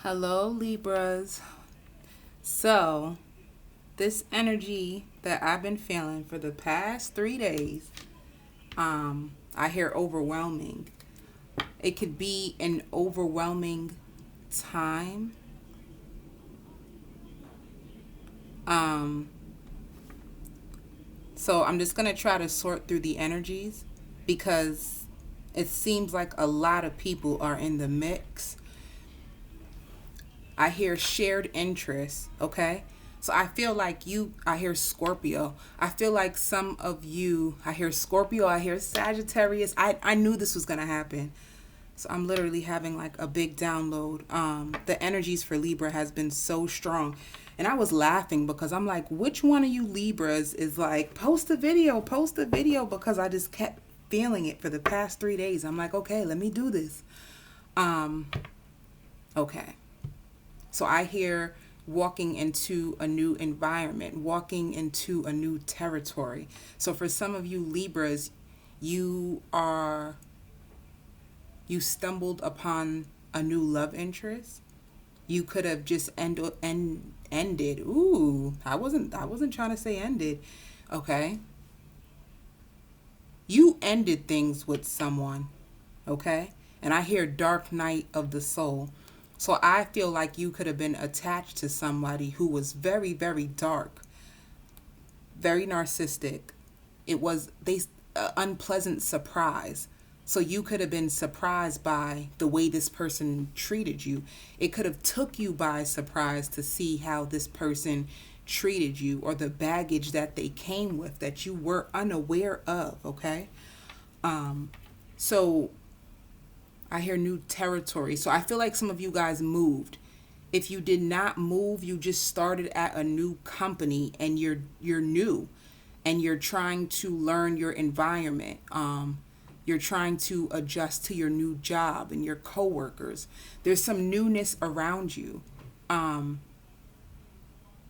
Hello, Libras. So, this energy that I've been feeling for the past 3 days, I hear overwhelming. It could be an overwhelming time. Um, so I'm just gonna try to sort through the energies because it seems like a lot of people are in the mix. I hear shared interests, okay? So I feel like I hear Scorpio. I feel like some of you, I hear Scorpio, I hear Sagittarius. I knew this was going to happen. So I'm literally having like a big download. The energies for Libra has been so strong. And I was laughing because I'm like, which one of you Libras is like, post a video, because I just kept feeling it for the past 3 days. I'm like, okay, let me do this. Um, okay. So I hear walking into a new environment, walking into a new territory. So for some of you Libras, you are you stumbled upon a new love interest. You could have just ended. Ooh, I wasn't trying to say ended. Okay. You ended things with someone, okay? And I hear dark night of the soul. So I feel like you could have been attached to somebody who was very, very dark, very narcissistic. It was they unpleasant surprise. So you could have been surprised by the way this person treated you. It could have took you by surprise to see how this person treated you, or the baggage that they came with that you were unaware of, okay? So I hear new territory. So I feel like some of you guys moved. If you did not move, you just started at a new company and you're new and you're trying to learn your environment. You're trying to adjust to your new job and your coworkers. There's some newness around you. Um,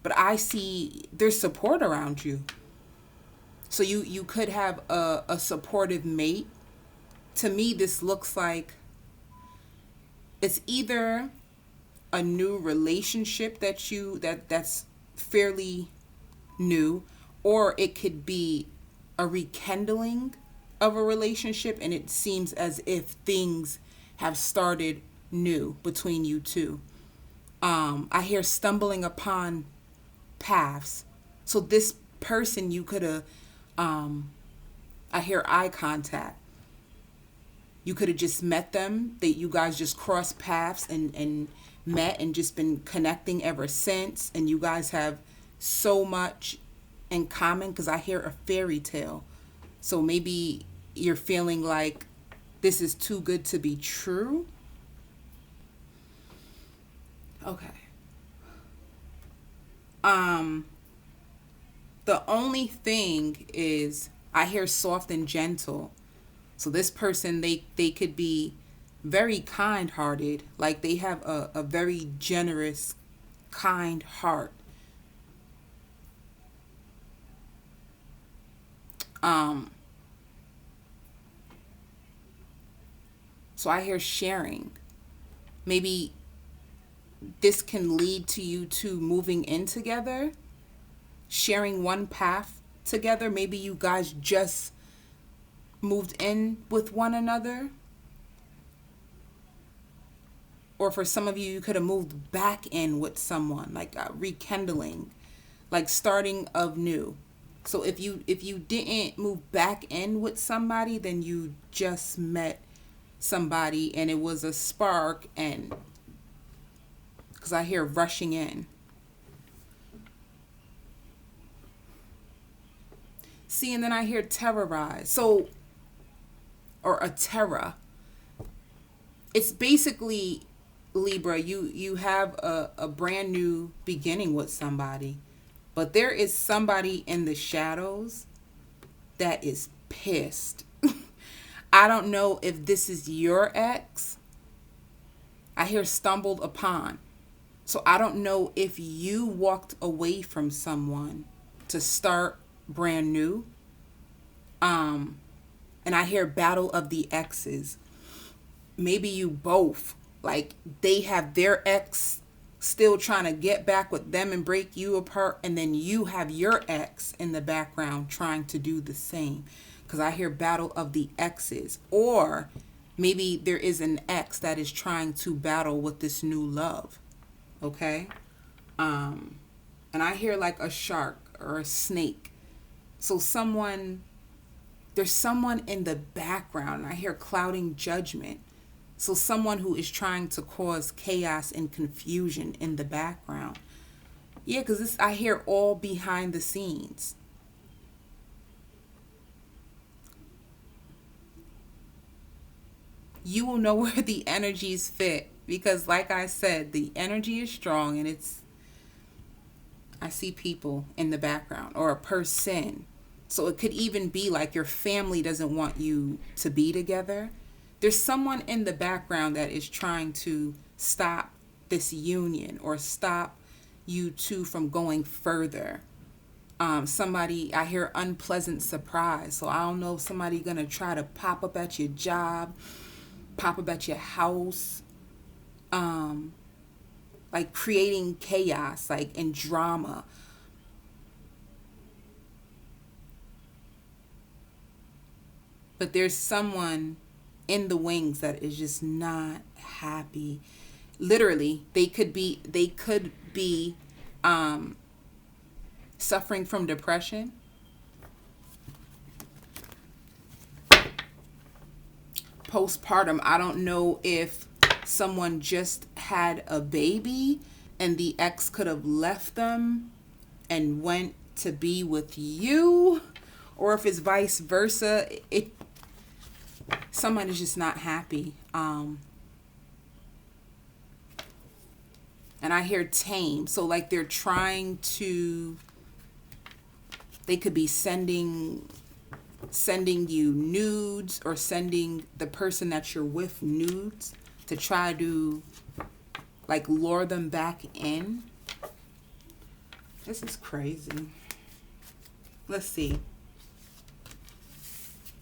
but I see there's support around you. So you could have a supportive mate. To me, this looks like it's either a new relationship that's fairly new, or it could be a rekindling of a relationship, and it seems as if things have started new between you two. I hear stumbling upon paths. So this person you could have, I hear eye contact. You could have just met them, that you guys just crossed paths and met and just been connecting ever since, and you guys have so much in common, because I hear a fairy tale. So maybe you're feeling like this is too good to be true. Okay. Um the only thing is I hear soft and gentle. So this person, they could be very kind-hearted, like they have a very generous, kind heart. Um, so I hear sharing. Maybe this can lead to you two moving in together, sharing one path together. Maybe you guys just moved in with one another. Or for some of you, you could have moved back in with someone, like rekindling, like starting of new. So if you didn't move back in with somebody, then you just met somebody and it was a spark. And because I hear rushing in. See, and then I hear terrorize. So, or a terror. It's basically, Libra, you have a brand new beginning with somebody, but there is somebody in the shadows that is pissed. I don't know if this is your ex. I hear stumbled upon. So I don't know if you walked away from someone to start brand new. Um, and I hear battle of the exes. Maybe you both. Like they have their ex still trying to get back with them and break you apart, and then you have your ex in the background trying to do the same. Because I hear battle of the exes, or maybe there is an ex that is trying to battle with this new love. Okay. And I hear like a shark or a snake. So there's someone in the background. I hear clouding judgment. So someone who is trying to cause chaos and confusion in the background. Yeah, because I hear all behind the scenes. You will know where the energies fit, because like I said, the energy is strong, and I see people in the background, or a person. So it could even be like your family doesn't want you to be together. There's someone in the background that is trying to stop this union, or stop you two from going further. Somebody, I hear unpleasant surprise. So I don't know if somebody gonna try to pop up at your job, pop up at your house, like creating chaos, like in drama. But there's someone in the wings that is just not happy. Literally, they could be suffering from depression, postpartum. I don't know if someone just had a baby and the ex could have left them and went to be with you, or if it's vice versa. Someone is just not happy. And I hear tame. So like they could be sending you nudes, or sending the person that you're with nudes to try to like lure them back in. This is crazy. Let's see.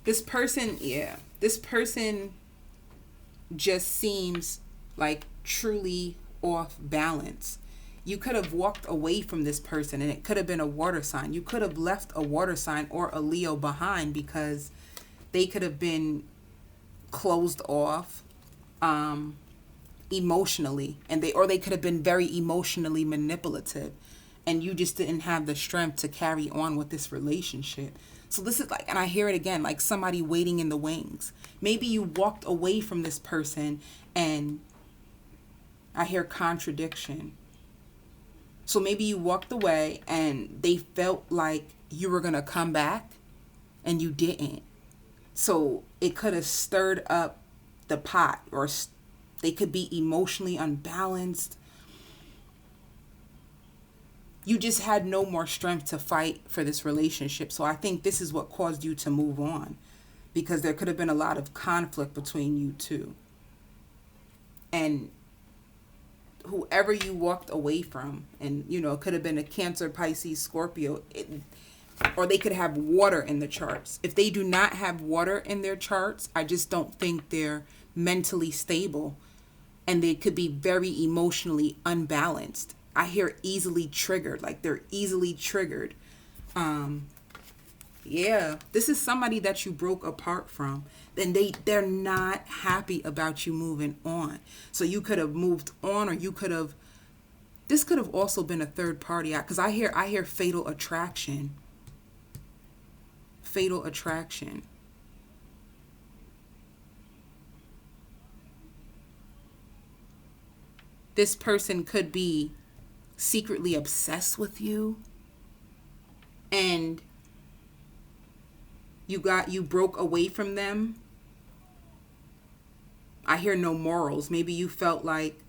This person just seems like truly off balance. You could have walked away from this person, and it could have been a water sign. You could have left a water sign or a Leo behind, because they could have been closed off emotionally, and they could have been very emotionally manipulative, and you just didn't have the strength to carry on with this relationship. So this is like, and I hear it again, like somebody waiting in the wings. Maybe you walked away from this person, and I hear contradiction. So maybe you walked away and they felt like you were going to come back, and you didn't. So it could have stirred up the pot, or they could be emotionally unbalanced. You just had no more strength to fight for this relationship. So I think this is what caused you to move on, because there could have been a lot of conflict between you two. And whoever you walked away from, and it could have been a Cancer, Pisces, Scorpio, or they could have water in the charts. If they do not have water in their charts, I just don't think they're mentally stable, and they could be very emotionally unbalanced. I hear easily triggered, like they're easily triggered. Yeah, this is somebody that you broke apart from, and they're not happy about you moving on. So you could have moved on, or this could have also been a third party, because I hear fatal attraction. Fatal attraction. This person could be secretly obsessed with you, and you broke away from them. I hear no morals. Maybe you felt like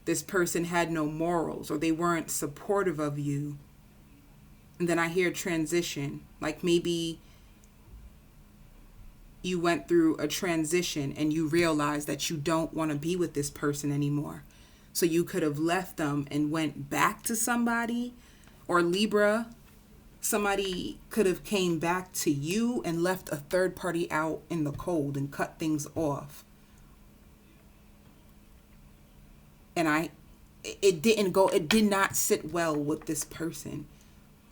this person had no morals, or they weren't supportive of you. And then I hear transition. Like maybe you went through a transition and you realized that you don't want to be with this person anymore. So you could have left them and went back to somebody. Or Libra, somebody could have came back to you and left a third party out in the cold and cut things off. it did not sit well with this person.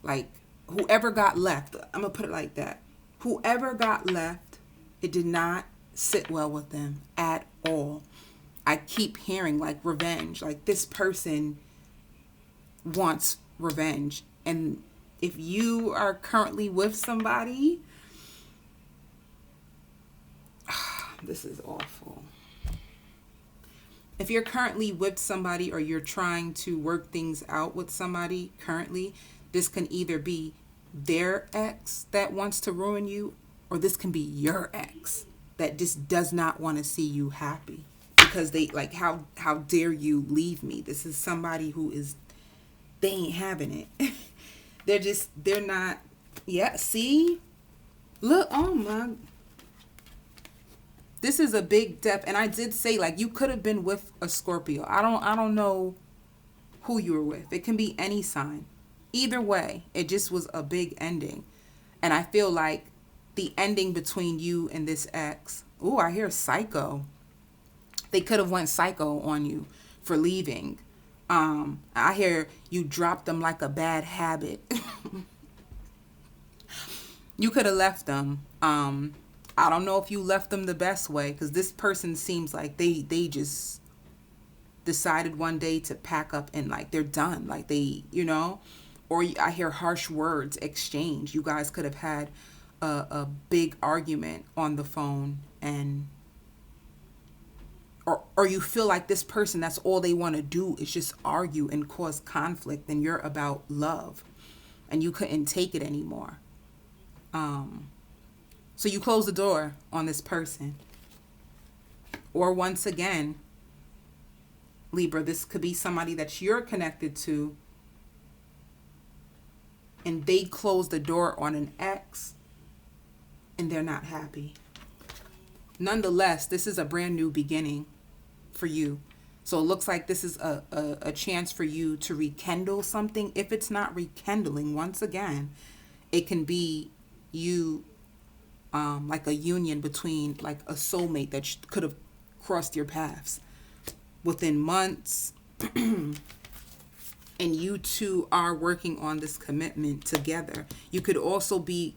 Like, whoever got left, I'm going to put it like that. Whoever got left, it did not sit well with them at all. I keep hearing like revenge. Like, this person wants revenge. And if you are currently with somebody, this is awful. If you're currently with somebody or you're trying to work things out with somebody currently, this can either be their ex that wants to ruin you, or this can be your ex that just does not want to see you happy because they like, how dare you leave me? This is somebody who is, they ain't having it. they're not. Yeah, see? Look, oh my. This is a big depth. And I did say, like, you could have been with a Scorpio. I don't know who you were with. It can be any sign. Either way, it just was a big ending. And I feel like the ending between you and this ex, ooh, I hear psycho. They could have went psycho on you for leaving. I hear you dropped them like a bad habit. You could have left them. I don't know if you left them the best way, because this person seems like they just decided one day to pack up and like they're done. Like they, or I hear harsh words exchange. You guys could have had a big argument on the phone, and or you feel like this person, that's all they want to do is just argue and cause conflict, and you're about love and you couldn't take it anymore. So you close the door on this person. Or once again, Libra, this could be somebody that you're connected to, and they close the door on an ex and they're not happy. Nonetheless, this is a brand new beginning for you. So it looks like this is a chance for you to rekindle something. If it's not rekindling, once again, it can be you, like a union between like a soulmate that could have crossed your paths within months. And you two are working on this commitment together. You could also be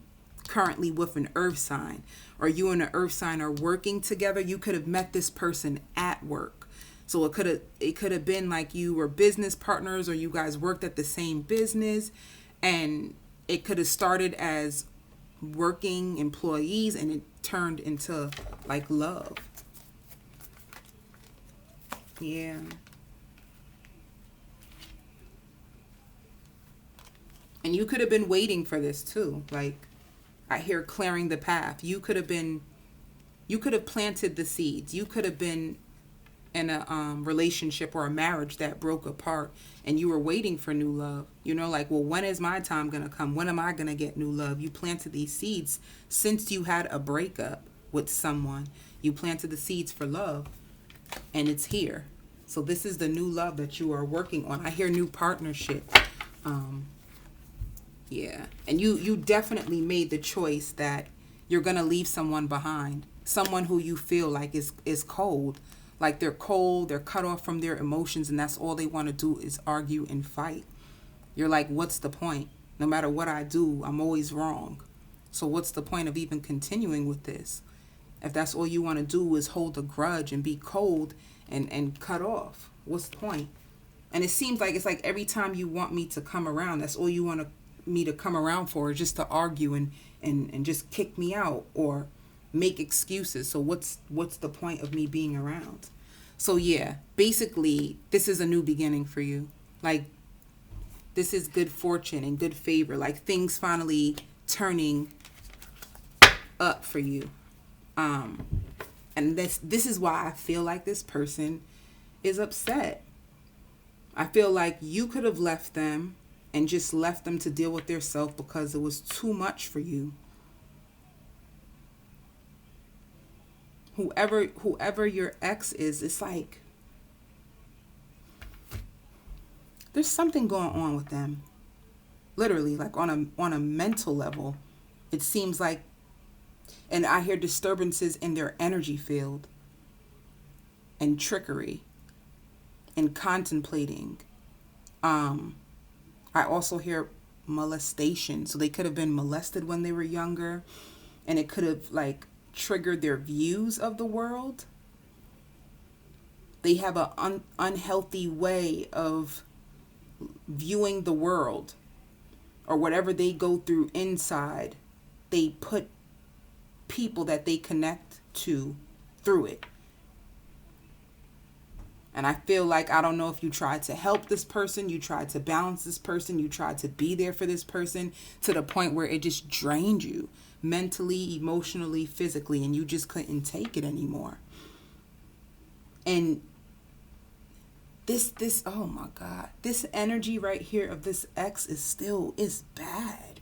currently with an earth sign, or you and an earth sign are working together. You could have met this person at work. So it could have been like you were business partners, or you guys worked at the same business, and it could have started as working employees and it turned into like love. Yeah. And you could have been waiting for this too. Like, I hear clearing the path. You could have planted the seeds. You could have been in a relationship or a marriage that broke apart, and you were waiting for new love. Like, well, when is my time going to come? When am I going to get new love? You planted these seeds since you had a breakup with someone. You planted the seeds for love, and it's here. So this is the new love that you are working on. I hear new partnership. Yeah. And you definitely made the choice that you're going to leave someone behind. Someone who you feel like is cold. Like they're cold, they're cut off from their emotions, and that's all they want to do is argue and fight. You're like, what's the point? No matter what I do, I'm always wrong. So what's the point of even continuing with this? If that's all you want to do is hold a grudge and be cold and cut off, what's the point? And it seems like it's like every time you want me to come around, that's all you want me to come around for, is just to argue and just kick me out or make excuses. So what's the point of me being around? So yeah, basically this is a new beginning for you. Like, this is good fortune and good favor, like things finally turning up for you. And this is why I feel like this person is upset. I feel like you could have left them and just left them to deal with their self because it was too much for you. Whoever your ex is, it's like there's something going on with them. Literally, like on a mental level. It seems like, and I hear disturbances in their energy field and trickery. and contemplating. I also hear molestation. So they could have been molested when they were younger, and it could have like triggered their views of the world. They have an unhealthy way of viewing the world, or whatever they go through inside. They put people that they connect to through it. And I feel like, I don't know if you tried to help this person, you tried to balance this person, you tried to be there for this person to the point where it just drained you mentally, emotionally, physically, and you just couldn't take it anymore. And this oh my God, this energy right here of this ex is bad.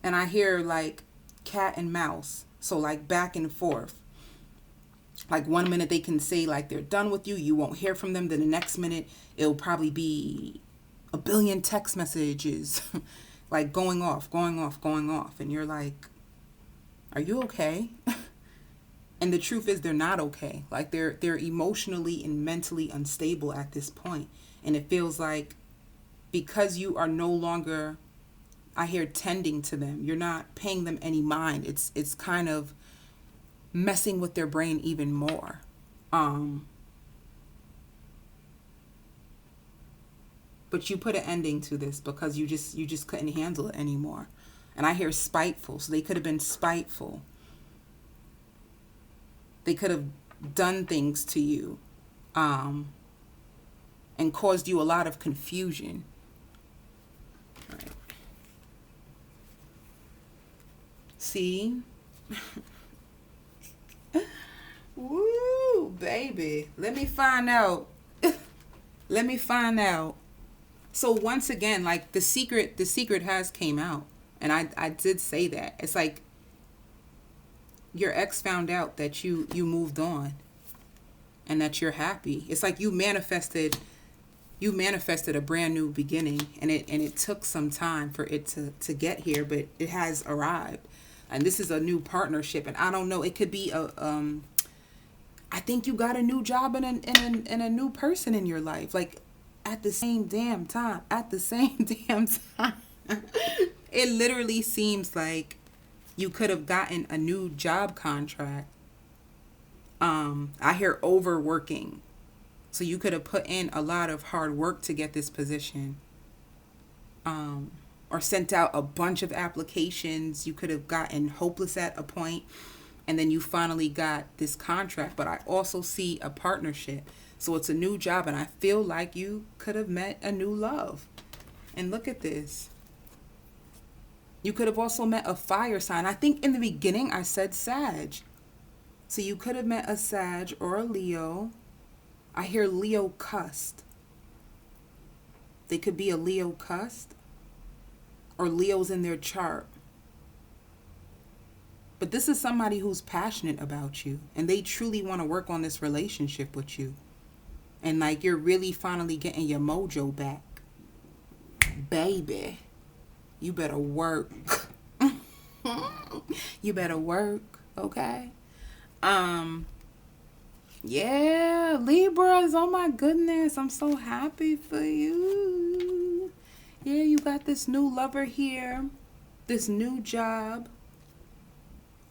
And I hear like cat and mouse. So like back and forth. Like 1 minute they can say like they're done with you. You won't hear from them. Then the next minute it'll probably be a billion text messages like going off. And you're like, are you okay? And the truth is they're not okay. Like they're emotionally and mentally unstable at this point. And it feels like because you are no longer, I hear, tending to them, you're not paying them any mind. It's kind of messing with their brain even more. But you put an ending to this because you just couldn't handle it anymore. And I hear spiteful. So they could have been spiteful. They could have done things to you and caused you a lot of confusion. Right. See? Woo, baby. Let me find out. Let me find out. So once again, like the secret has came out. And I did say that. It's like your ex found out that you moved on and that you're happy. It's like you manifested a brand new beginning, and it took some time for it to get here, but it has arrived. And this is a new partnership, and I don't know, it could be I think you got a new job and a new person in your life, like at the same damn time. It literally seems like you could have gotten a new job contract. I hear overworking. So you could have put in a lot of hard work to get this position. Or sent out a bunch of applications. You could have gotten hopeless at a point, and then you finally got this contract. But I also see a partnership. So it's a new job, and I feel like you could have met a new love. And look at this. You could have also met a fire sign. I think in the beginning I said Sag. So you could have met a Sag or a Leo. I hear Leo cussed. They could be a Leo cussed, or Leo's in their chart. But this is somebody who's passionate about you, and they truly want to work on this relationship with you. And like you're really finally getting your mojo back. Baby, you better work. You better work, okay? Yeah, Libras, oh my goodness, I'm so happy for you. Yeah, you got this new lover here, this new job.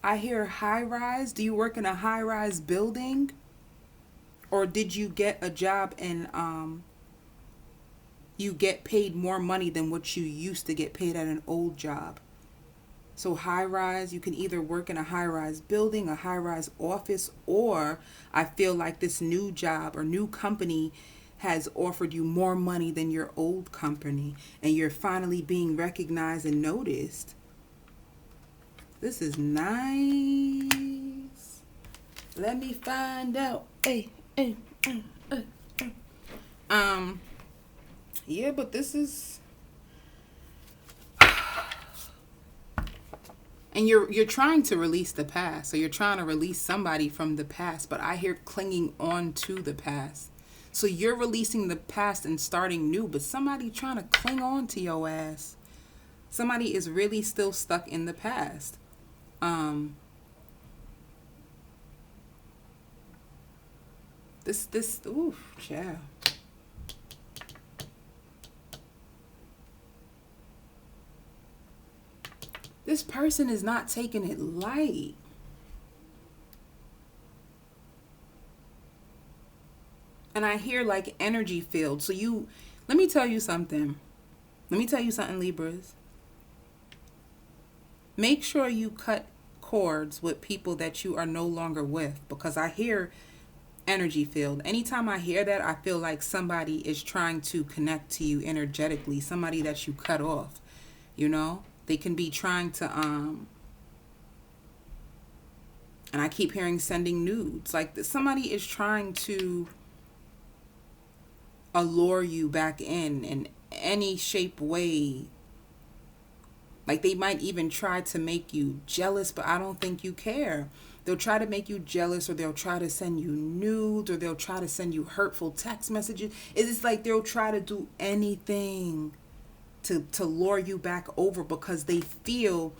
I hear high rise. Do you work in a high rise building? Or did you get a job and you get paid more money than what you used to get paid at an old job? So high rise, you can either work in a high rise building, a high rise office, or I feel like this new job or new company has offered you more money than your old company, and you're finally being recognized and noticed. This is nice. Let me find out. Yeah, but this is, and you're trying to release the past. So you're trying to release somebody from the past, but I hear clinging on to the past. So you're releasing the past and starting new, but somebody trying to cling on to your ass. Somebody is really still stuck in the past. Ooh, yeah. This person is not taking it light. And I hear like energy field. So let me tell you something. Let me tell you something, Libras. Make sure you cut cords with people that you are no longer with, because I hear energy field. Anytime I hear that, I feel like somebody is trying to connect to you energetically, somebody that you cut off, you know? They can be trying to and I keep hearing sending nudes. Like somebody is trying to allure you back in any shape, way. Like they might even try to make you jealous, but I don't think you care. They'll try to make you jealous, or they'll try to send you nudes, or they'll try to send you hurtful text messages. It's like they'll try to do anything to lure you back over, because they feel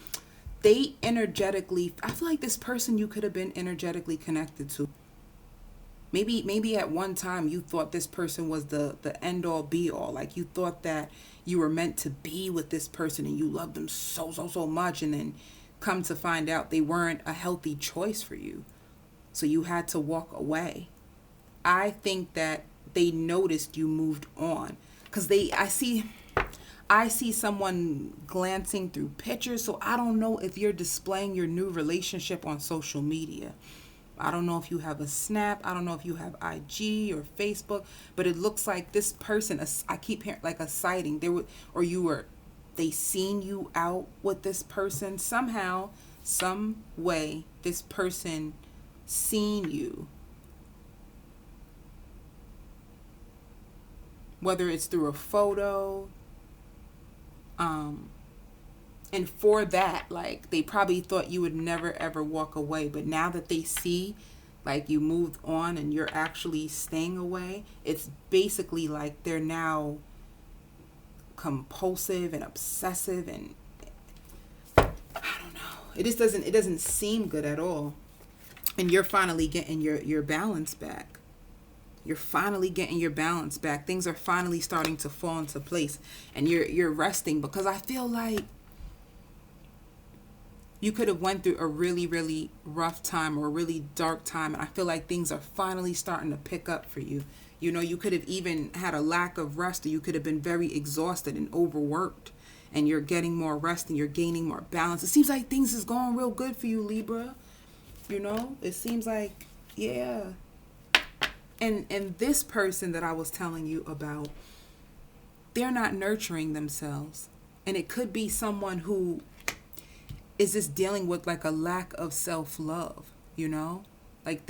they energetically, I feel like this person you could have been energetically connected to. Maybe at one time you thought this person was the end all be all. Like you thought that you were meant to be with this person and you loved them so much, and then come to find out they weren't a healthy choice for you. So you had to walk away. I think that they noticed you moved on, because I see someone glancing through pictures. So I don't know if you're displaying your new relationship on social media. I don't know if you have a Snap. I don't know if you have IG or Facebook, but it looks like this person, I keep hearing like a sighting. They seen you out with this person somehow, some way. This person seen you, whether it's through a photo, and for that, like, they probably thought you would never ever walk away, but now that they see like you moved on and you're actually staying away, it's basically like they're now compulsive and obsessive, and I don't know, it doesn't seem good at all. And you're finally getting your balance back. You're finally getting your balance back. Things are finally starting to fall into place, and you're resting, because I feel like you could have went through a really, really rough time or a really dark time, and I feel like things are finally starting to pick up for you. You know, you could have even had a lack of rest, or you could have been very exhausted and overworked, and you're getting more rest and you're gaining more balance. It seems like things is going real good for you, Libra. You know, it seems like, yeah. And this person that I was telling you about, they're not nurturing themselves. And it could be someone who is just dealing with like a lack of self-love, you know? Like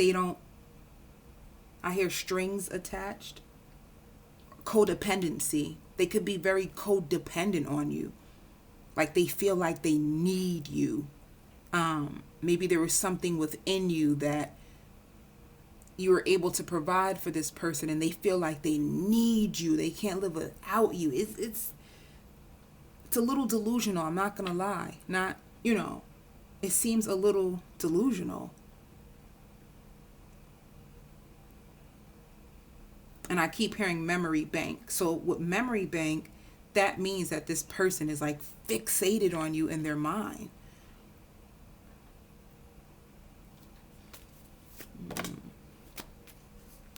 I hear strings attached. Codependency. They could be very codependent on you. Like they feel like they need you. Maybe there was something within you that you were able to provide for this person, and they feel like they need you. They can't live without you. It's a little delusional. I'm not gonna lie. It seems a little delusional. And I keep hearing memory bank. So with memory bank, that means that this person is like fixated on you in their mind.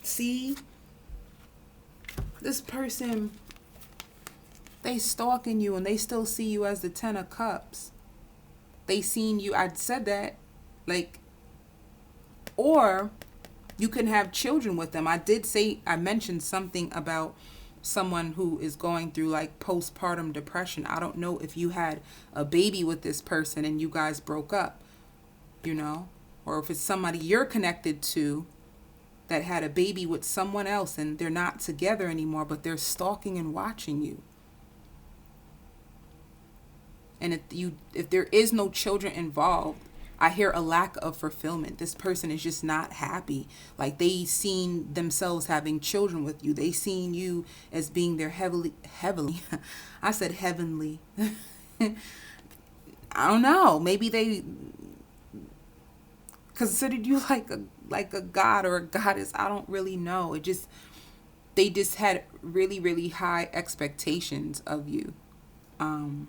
See, this person, they stalking you and they still see you as the 10 of cups. They seen you, I said that, like, or you can have children with them. I mentioned something about someone who is going through like postpartum depression. I don't know if you had a baby with this person and you guys broke up, or if it's somebody you're connected to that had a baby with someone else and they're not together anymore, but they're stalking and watching you. And if there is no children involved, I hear a lack of fulfillment. This person is just not happy. Like they seen themselves having children with you. They seen you as being their heavenly. I said heavenly. I don't know. Maybe they considered you like like a god or a goddess. I don't really know. They just had really, really high expectations of you. And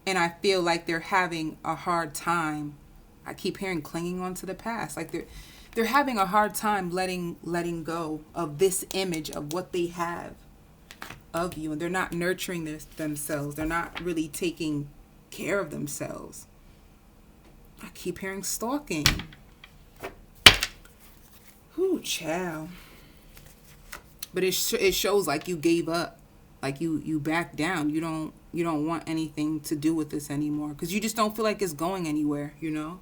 I feel like they're having a hard time. I keep hearing clinging on to the past. Like they're having a hard time letting go of this image of what they have of you, and they're not nurturing themselves. They're not really taking care of themselves. I keep hearing stalking. Whoo, child. But it shows like you gave up, like you backed down. You don't want anything to do with this anymore because you just don't feel like it's going anywhere. You know.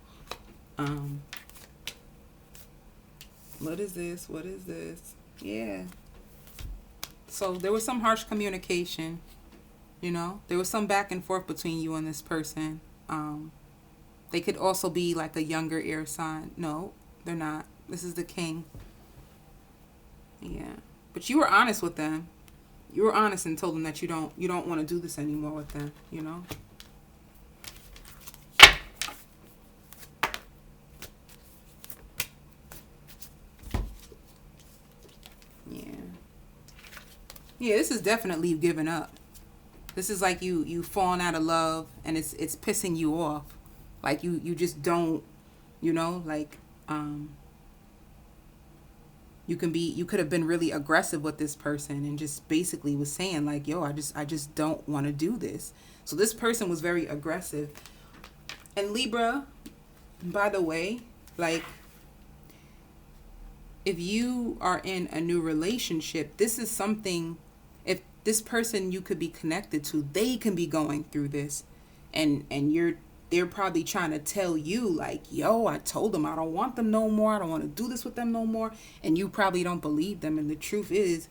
What is this? What is this? Yeah. So there was some harsh communication. You know, there was some back and forth between you and this person. They could also be like a younger air sign. No, they're not. This is the king. Yeah. But you were honest with them. You were honest and told them that you don't want to do this anymore with them, you know? Yeah. Yeah, this is definitely you giving up. This is like you falling out of love and it's pissing you off. Like you just don't, you know, like you could have been really aggressive with this person and just basically was saying like, yo, I just don't want to do this. So this person was very aggressive. And Libra, by the way, like if you are in a new relationship, this is something, if this person you could be connected to, they can be going through this and they're probably trying to tell you like, yo, I told them I don't want them no more. I don't want to do this with them no more. And you probably don't believe them. And the truth is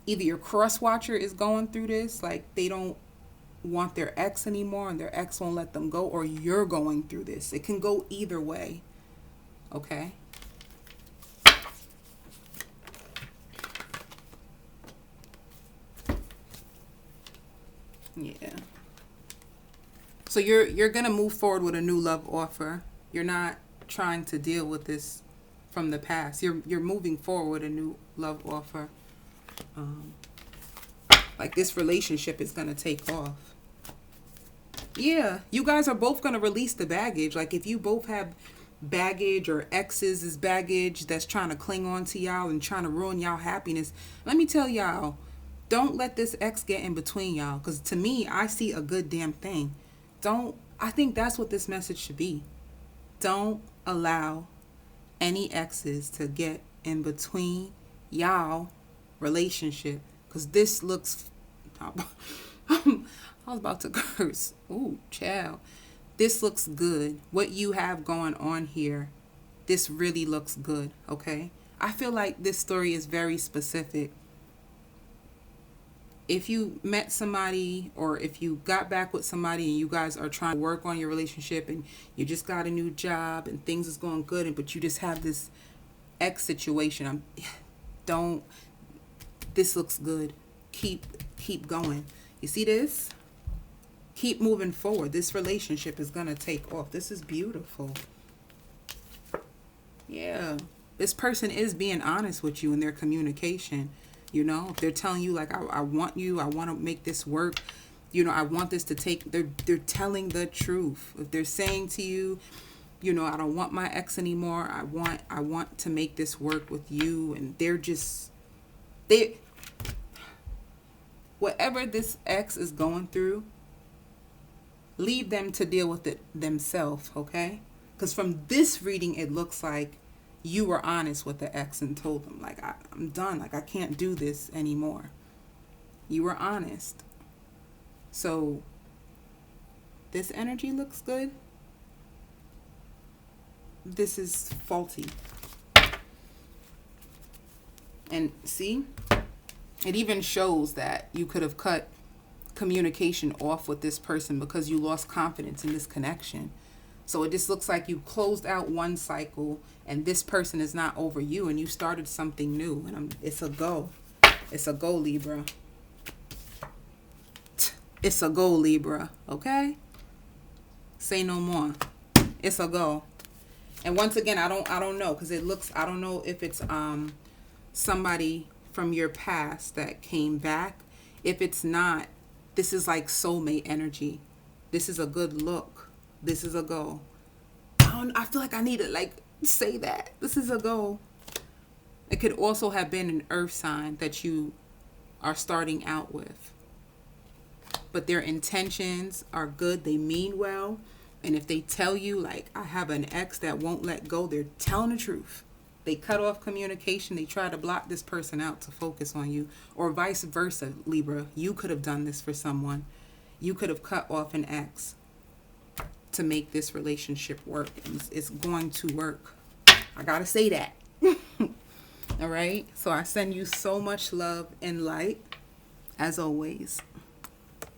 either your cross watcher is going through this, like they don't want their ex anymore and their ex won't let them go, or you're going through this. It can go either way. Okay. Yeah. So you're going to move forward with a new love offer. You're not trying to deal with this from the past. You're moving forward with a new love offer. Like this relationship is going to take off. Yeah, you guys are both going to release the baggage. Like if you both have baggage or exes is baggage that's trying to cling on to y'all and trying to ruin y'all happiness, let me tell y'all, don't let this ex get in between y'all. Because to me, I see a good damn thing. I think that's what this message should be. Don't allow any exes to get in between y'all relationship. Because this looks, I was about to curse. Ooh, child. This looks good. What you have going on here, this really looks good, okay? I feel like this story is very specific. If you met somebody or if you got back with somebody and you guys are trying to work on your relationship and you just got a new job and things is going good, but you just have this ex situation, this looks good. Keep going. You see this? Keep moving forward. This relationship is going to take off. This is beautiful. Yeah. This person is being honest with you in their communication. You know, if they're telling you like, I want you, I want to make this work. You know, I want this to take, they're telling the truth. If they're saying to you, you know, I don't want my ex anymore. I want to make this work with you. And whatever this ex is going through, leave them to deal with it themselves, okay? Because from this reading, it looks like you were honest with the ex and told them, like, I'm done. Like, I can't do this anymore. You were honest. So, this energy looks good. This is faulty. And see, it even shows that you could have cut communication off with this person because you lost confidence in this connection. So it just looks like you closed out one cycle and this person is not over you and you started something new. And it's a go. It's a go, Libra. It's a go, Libra. Okay? Say no more. It's a go. And once again, I don't know, because it looks, I don't know if it's somebody from your past that came back. If it's not, this is like soulmate energy. This is a good look. This is a go. I feel like I need to like say that. This is a go. It could also have been an earth sign that you are starting out with. But their intentions are good. They mean well. And if they tell you, like, I have an ex that won't let go, they're telling the truth. They cut off communication. They try to block this person out to focus on you. Or vice versa, Libra. You could have done this for someone. You could have cut off an ex to make this relationship work. And it's going to work. I gotta say that. All right? So I send you so much love and light, as always.